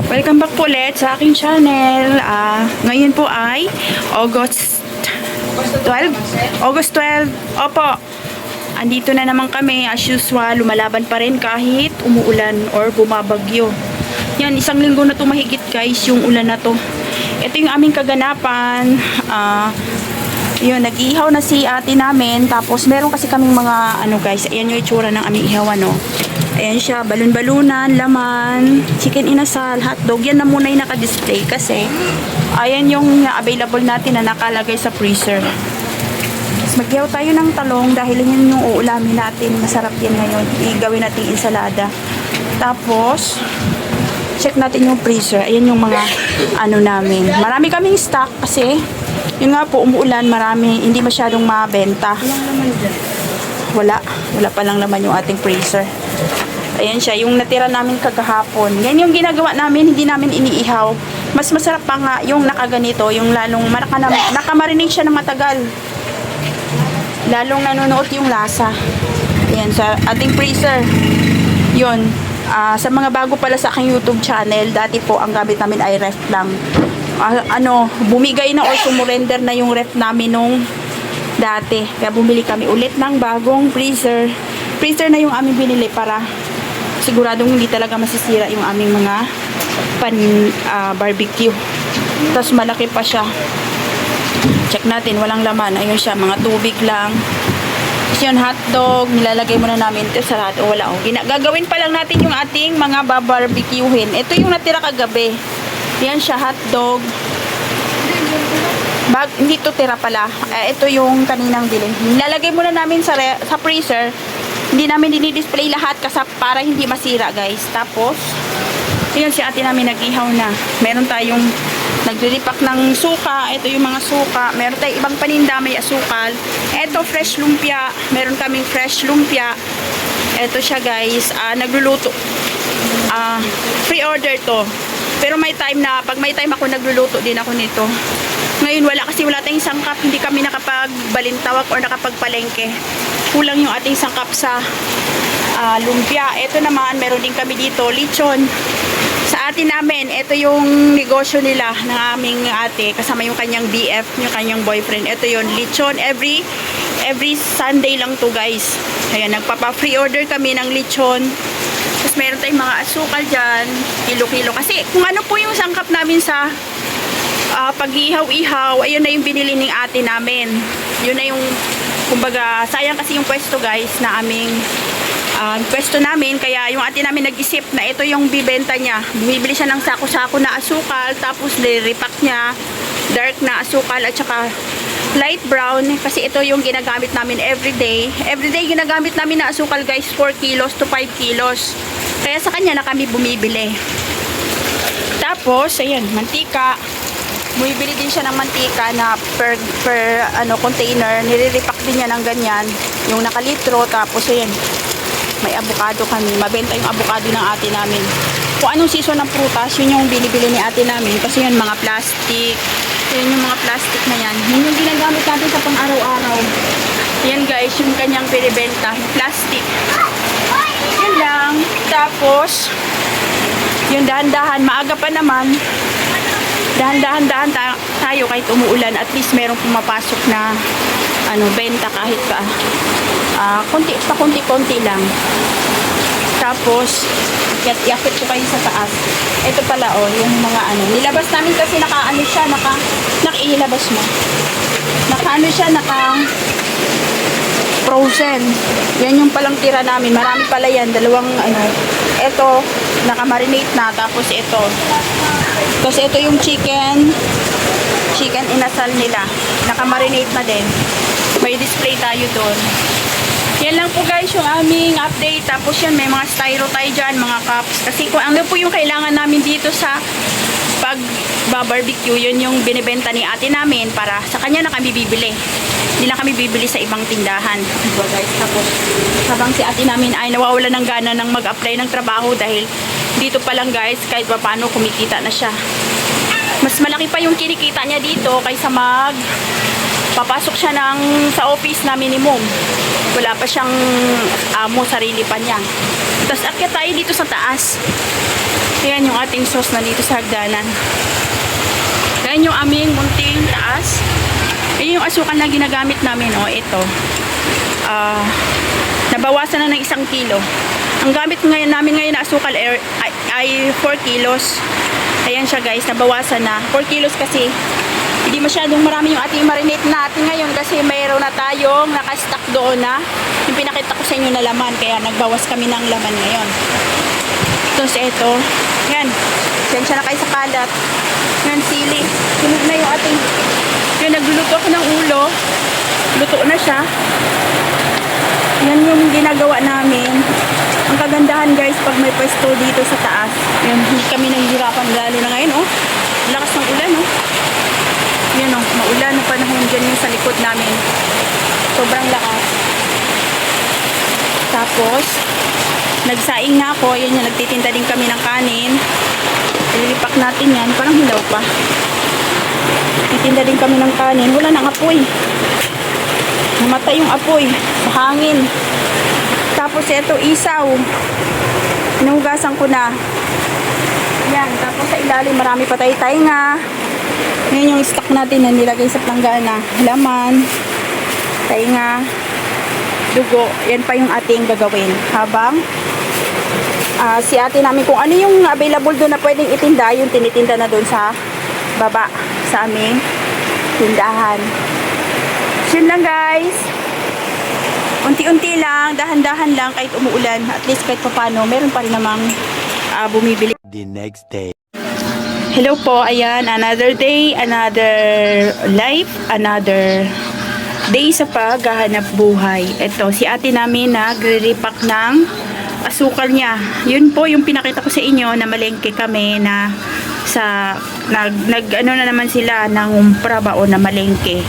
Welcome back po ulit sa aking channel. Ngayon po ay August 12. August 12. Opo. Andito na naman kami as usual. Lumalaban pa rin kahit umuulan or bumabagyo. Yan, isang linggo na to mahigit guys yung ulan na to. Ito yung aming kaganapan. Yun, nag-ihaw na si ate namin. Tapos meron kasi kaming mga guys. Ayan yung itsura ng aming ihaw Ayan siya, balon-balunan, laman, chicken inasal, hotdog. Yan na muna yung naka-display kasi ayan yung available natin na nakalagay sa freezer. Tapos magyaw tayo ng talong dahil yun yung uulamin natin. Masarap yan ngayon. Igawin natin ensalada. Tapos, check natin yung freezer. Ayan yung mga namin. Marami kaming stock kasi yun nga po, umuulan, marami, hindi masyadong mabenta. Wala pa lang naman yung ating freezer. Ayan siya, yung natira namin kagahapon. Yan yung ginagawa namin, hindi namin iniihaw. Mas masarap pa nga yung nakaganito, yung lalong nakamarinate siya ng matagal. Lalong nanonood yung lasa. Ayan, sa ating freezer. Yun, sa mga bago pala sa aking YouTube channel, dati po ang gamit namin ay ref lang. Bumigay na or sumurrender na yung ref namin nung dati. Kaya bumili kami ulit ng bagong freezer. Freezer na yung aming binili para siguradong hindi talaga masisira yung aming mga barbecue. Tapos malaki pa siya. Check natin, walang laman. Ayun siya, mga tubig lang. Tapos yun, hotdog, nilalagay muna namin ito sa lahat. O wala, gagawin pa lang natin yung ating mga babarbecuehin. Ito yung natira kagabi. Yan siya, hotdog. Hindi to tira pala. Ito yung kaninang bilhin. Nilalagay muna namin sa freezer. Hindi namin dinidisplay lahat kasi para hindi masira guys. Tapos, yun si ate namin nag-ihaw na. Meron tayong nagre-repack ng suka. Ito yung mga suka. Meron tayong ibang paninda, may asukal. Ito fresh lumpia. Meron kaming fresh lumpia. Ito siya guys. Nagluluto. Free order to. Pero may time na, pag may time ako nagluluto din ako nito. Ngayon wala tayong sangkap, hindi kami nakapagbalintawak or nakapagpalengke. Kulang yung ating sangkap sa lumpia. Ito naman, meron din kami dito, lechon. Sa atin namin, ito yung negosyo nila ng aming ate, kasama yung kanyang BF, yung kanyang boyfriend. Ito yung lechon, every Sunday lang to guys. Ayan, nagpapa-free order kami ng lechon. Tapos meron tayong mga asukal dyan, kilo-kilo. Kasi kung ano po yung sangkap namin sa pag-ihaw-ihaw, ayun na yung binili ng ate namin. Yun na yung, kumbaga, sayang kasi yung pwesto guys na aming pwesto namin. Kaya yung ate namin nag-isip na ito yung bibenta niya. Bumibili siya ng sako-sako na asukal, tapos nire-repack niya dark na asukal at saka light brown. Kasi ito yung ginagamit namin everyday. Everyday ginagamit namin na asukal guys, 4 kilos to 5 kilos. Kaya sa kanya na kami bumibili. Tapos, ayan, mantika. Bumibili din siya ng mantika na per container. Nire-repack din niya ng ganyan. Yung nakalitro. Tapos, ayan, may avocado kami. Mabenta yung avocado ng ate namin. Kung anong season ng prutas, yun yung binibili ni ate namin. Kasi yun, mga plastic. Yun yung mga plastic na yan. Yun yung ginagamit natin sa pang-araw-araw. Yan guys, yung kanyang binibenta. Yung plastic. Yan lang. Tapos, yung dahan-dahan. Maaga pa naman. Dahan-dahan tayo kahit umuulan. At least merong pumapasok na benta kahit pa konti-konti lang. Tapos yakit ko kayo sa taas. Ito pala yung mga nilabas namin kasi nakilabas mo. Siya frozen. Yan yung palang tira namin. Marami pala yan. Dalawang ito nakamarinate na. Tapos ito. Kasi ito yung chicken inasal nila. Nakamarinate na din. May display tayo doon. Yan lang po guys yung aming update. Tapos yan, may mga styro tayo dyan, mga cups. Kasi kung ano po yung kailangan namin dito sa pag-barbecue, yun yung binibenta ni ate namin para sa kanya na kami bibili. Hindi na kami bibili sa ibang tindahan. Diba guys? Tapos habang si ate namin ay nawawala ng gana ng mag-apply ng trabaho dahil dito pa lang guys, kahit paano kumikita na siya. Mas malaki pa yung kinikita niya dito kaysa papasok siya sa office na minimum. Wala pa siyang sarili pa niya. Tapos akyat tayo dito sa taas. Ayan yung ating sauce na dito sa hagdanan. Ayan yung aming munting taas. Ayan yung asukal na ginagamit namin. O, ito. Nabawasan na ng 1 kilo. Ang gamit ngayon namin ngayon na asukal ay 4 kilos. Ayan siya guys, nabawasan na. 4 kilos kasi hindi masyadong marami yung ating marinate natin ngayon kasi mayroon na tayong nakastock doon na yung pinakita ko sa inyo na laman. Kaya nagbawas kami ng laman ngayon. Tapos ito, yan. Sensya na kayo sa kalat. Yan, sili. Sunod na yung ating, yan, nagluluto ako ng ulo. Luto na siya. Yan yung ginagawa namin. Ang kagandahan guys, pag may pwesto dito sa taas, yan, hindi kami nahihirapan lalo na ngayon, oh. Lakas ng ulan, oh. Yan, oh, maulan na panahon dyan yung sa likod namin. Sobrang lakas. Tapos, nagsaing na ako. Yan yung nagtitinda din kami ng kanin. Ililipak natin yan. Parang hilaw pa. Titinda din kami ng kanin. Wala nang apoy. Namatay yung apoy sa hangin. Tapos ito, isaw. Inuhugasan ko na. Yan. Tapos sa ilalim, marami pa tayo nga. Ngayon yung stock natin na nilagay sa planggana. Laman, tainga, dugo. Yan pa yung ating gagawin. Habang si ate namin, kung ano yung available doon na pwedeng itinda, yung tinitinda na doon sa baba sa aming tindahan. Yun lang guys. Unti-unti lang, dahan-dahan lang kahit umuulan. At least kahit papano, meron pa rin namang bumibili. The next day. Hello po, ayan, another day, another life, another day sa paghahanap buhay. Ito, si ate namin nagre-repack ng asukal niya. Yun po yung pinakita ko sa inyo na malengke kami na sa, ano na naman sila, nangumpra ba o na malengke.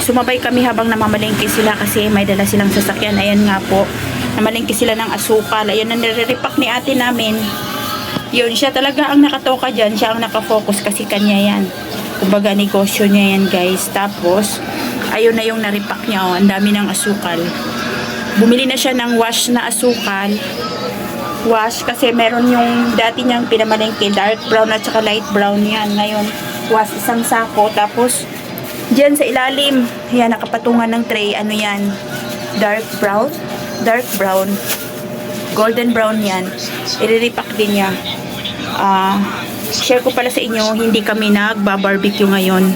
Sumabay kami habang namamalengke sila kasi may dala silang sasakyan. Ayan nga po, namalengke sila ng asukal. Ayan ang nire-repack ni ate namin. Yun, siya talaga ang nakatoka dyan. Siya ang nakafocus kasi kanya yan. Kumbaga, negosyo niya yan, guys. Tapos, ayun na yung naripak niya. Oh, ang dami ng asukal. Bumili na siya ng wash na asukal. Wash, kasi meron yung dati niyang pinamalengke. Dark brown at saka light brown yan. Ngayon, wash isang sako. Tapos, dyan sa ilalim, yan, nakapatungan ng tray. Ano yan? Dark brown. Dark brown. Golden brown yan. I-repack din niya. Share ko pala sa inyo, hindi kami nagba-barbecue ngayon.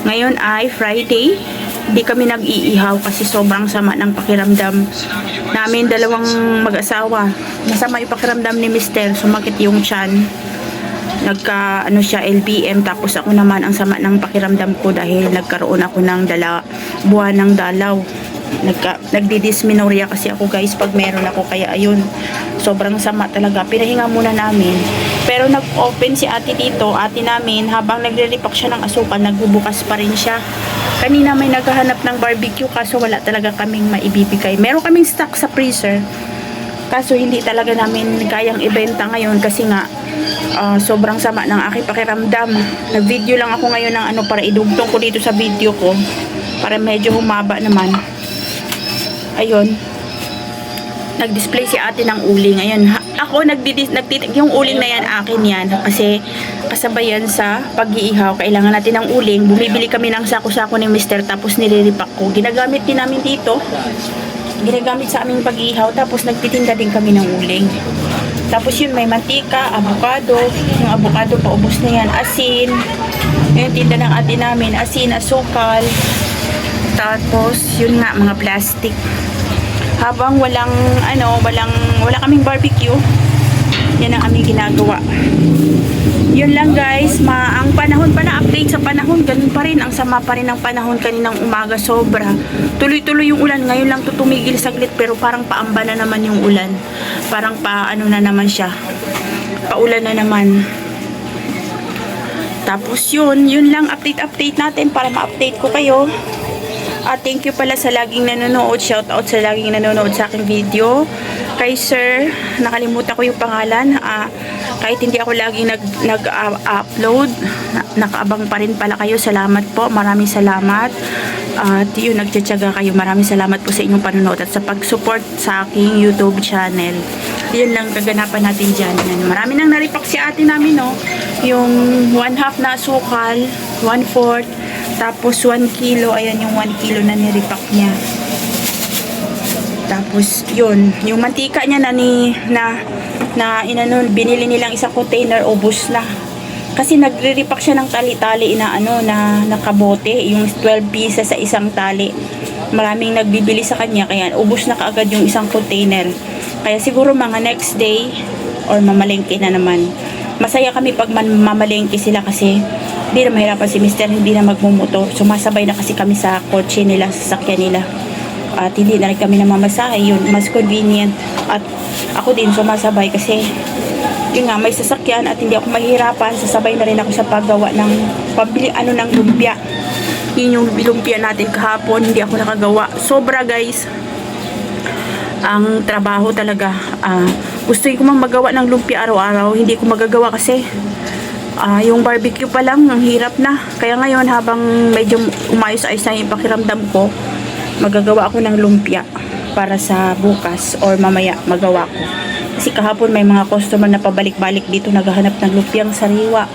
Ngayon ay Friday. Hindi kami nag-iihaw kasi sobrang sama ng pakiramdam namin, dalawang mag-asawa. Masama yung pakiramdam ni Mr. Sumakit yung tiyan. Nagka, ano siya, LBM. Tapos ako naman, ang sama ng pakiramdam ko dahil nagkaroon ako ng buwan ng dalaw. Nagdidysmenorrhea kasi ako guys pag meron ako, kaya ayun, sobrang sama talaga. Pinahinga muna namin, pero nag-open si ate dito, ate namin, habang nagre-repack siya ng asukal, nagbubukas pa rin siya. Kanina may naghahanap ng barbecue kaso wala talaga kaming maibibigay. Meron kaming stock sa freezer kaso hindi talaga namin kayang ibenta ngayon kasi nga sobrang sama ng aking pakiramdam. Nag-video lang ako ngayon ng ano para idugtong ko dito sa video ko para medyo humaba naman. Ayun, nag-display si ate ng uling. Ayun, ako nagtitik yung uling na yan, akin yan. Kasi kasabay yan sa pag-iihaw. Kailangan natin ng uling. Bumibili kami ng sako-sako ni Mr. Tapos nililipak ko. Ginagamit din namin dito. Ginagamit sa aming pag-iihaw. Tapos nagtitinda din kami ng uling. Tapos yun, may mantika, avocado. Yung avocado, paubos na yan. Asin. Yung tinda ng ate namin. Asin, asukal. Tapos, yun nga, mga plastic. Habang wala kaming barbecue, yan ang aming ginagawa. Yun lang guys, ang panahon pala, update sa panahon, ganun pa rin, ang sama pa rin ng panahon kaninang umaga, sobra. Tuloy-tuloy yung ulan, ngayon lang tumigil saglit, pero parang paamba na naman yung ulan. Parang paano na naman siya, paulan na naman. Tapos yun lang update natin para ma-update ko kayo. Thank you pala sa laging nanonood. Shout out sa laging nanonood sa aking video. Kay Sir, nakalimutan ko yung pangalan. Kahit hindi ako laging nag-upload, nakaabang pa rin pala kayo. Salamat po. Maraming salamat. At yun, nagtsatsaga kayo. Maraming salamat po sa inyong panonood at sa pag-support sa aking YouTube channel. Yun lang kaganapan natin dyan. Yan. Marami nang naripak si ate namin, no? Yung 1/2 na asukal, 1/4, tapos 1 kilo. Ayan yung 1 kilo na niripak niya. Tapos yun, yung mantika niya na binili nilang isang container, ubos na. Kasi nagre-repack siya ng tali-tali na nakabote, yung 12 pieces sa isang tali. Maraming nagbibili sa kanya, kaya ubos na kaagad yung isang container. Kaya siguro mga next day or mamalengke na naman. Masaya kami pag mamalengke sila kasi hindi na mahirapan si Mr. Hindi na magmumotor. Sumasabay na kasi kami sa kotse nila, sa sasakyan nila. At hindi na rin kami namamasahe. Yun, mas convenient. At ako din sumasabay kasi yun nga, may sasakyan at hindi ako mahirapan. Sasabay na rin ako sa paggawa ng pabili ng lumpia. Yun yung lumpia natin kahapon, hindi ako nakagawa. Sobra guys ang trabaho talaga. Gusto ko mang magawa ng lumpia araw-araw, hindi ko magagawa kasi yung barbecue pa lang ang hirap na. Kaya ngayon habang medyo umayos-ayos na yung pakiramdam ko, magagawa ako ng lumpia para sa bukas or mamaya magawa ko. Kasi kahapon may mga customer na pabalik-balik dito naghahanap ng lumpiang sariwa.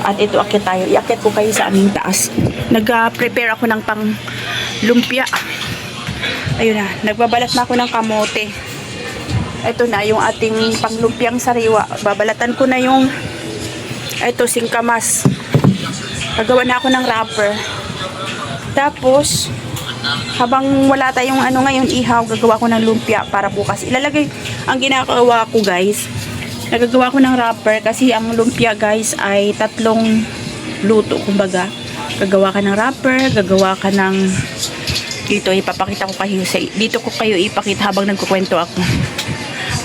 At ito, akit tayo. Iakit ko kayo sa aming taas. Nag-prepare ako ng pang lumpia. Ayun na, nagbabalat na ako ng kamote. Ito na yung ating pang lumpiang sariwa. Babalatan ko na yung singkamas. Nagawa na ako ng wrapper. Tapos habang wala tayong ngayon ihaw, gagawa ko ng lumpia para bukas ilalagay. Ang ginagawa ko guys, nagagawa ko ng wrapper kasi ang lumpia guys ay 3 luto kumbaga. Gagawa ka ng wrapper, gagawa ka ng dito, ipapakita ko kayo dito ko kayo ipakita habang nagkukwento ako.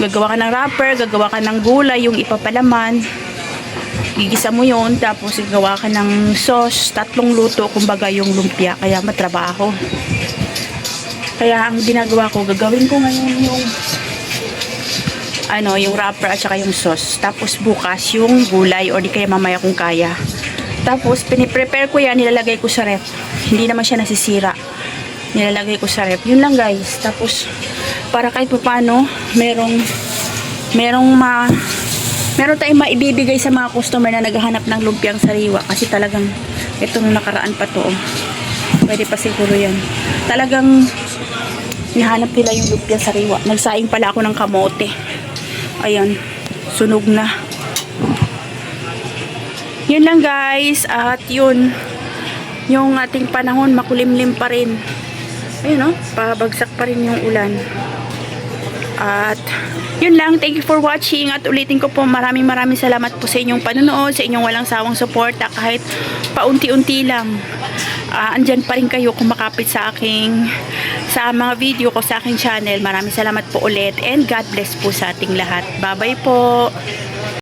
Gagawa ka ng wrapper, gagawa ka ng gulay yung ipapalaman, gigisa mo yun, tapos gagawa ka ng sauce. 3 luto kumbaga yung lumpia, kaya matrabaho. Kaya ang ginagawa ko, gagawin ko ngayon yung wrapper at saka yung sauce. Tapos bukas yung gulay or di kaya mamaya kung kaya. Tapos piniprepare ko yan, nilalagay ko sa ref. Hindi naman siya nasisira. Nilalagay ko sa ref. Yun lang guys. Tapos para kahit paano meron tayong maibibigay sa mga customer na naghahanap ng lumpiang sariwa. Kasi talagang ito nung nakaraan pa to. Pwede pa siguro yan. Talagang hinahanap nila yung lumpia sariwa. Nagsaing pala ako ng kamote. Ayan, sunog na. Yun lang guys. At yun, yung ating panahon makulimlim pa rin. Ayun pabagsak pa rin yung ulan. At yun lang, thank you for watching. At ulitin ko po, maraming salamat po sa inyong panonood, sa inyong walang sawang suporta kahit paunti-unti lang. Andyan pa rin kayo kumakapit sa mga video ko sa aking channel. Maraming salamat po ulit and God bless po sa ating lahat. Bye bye po.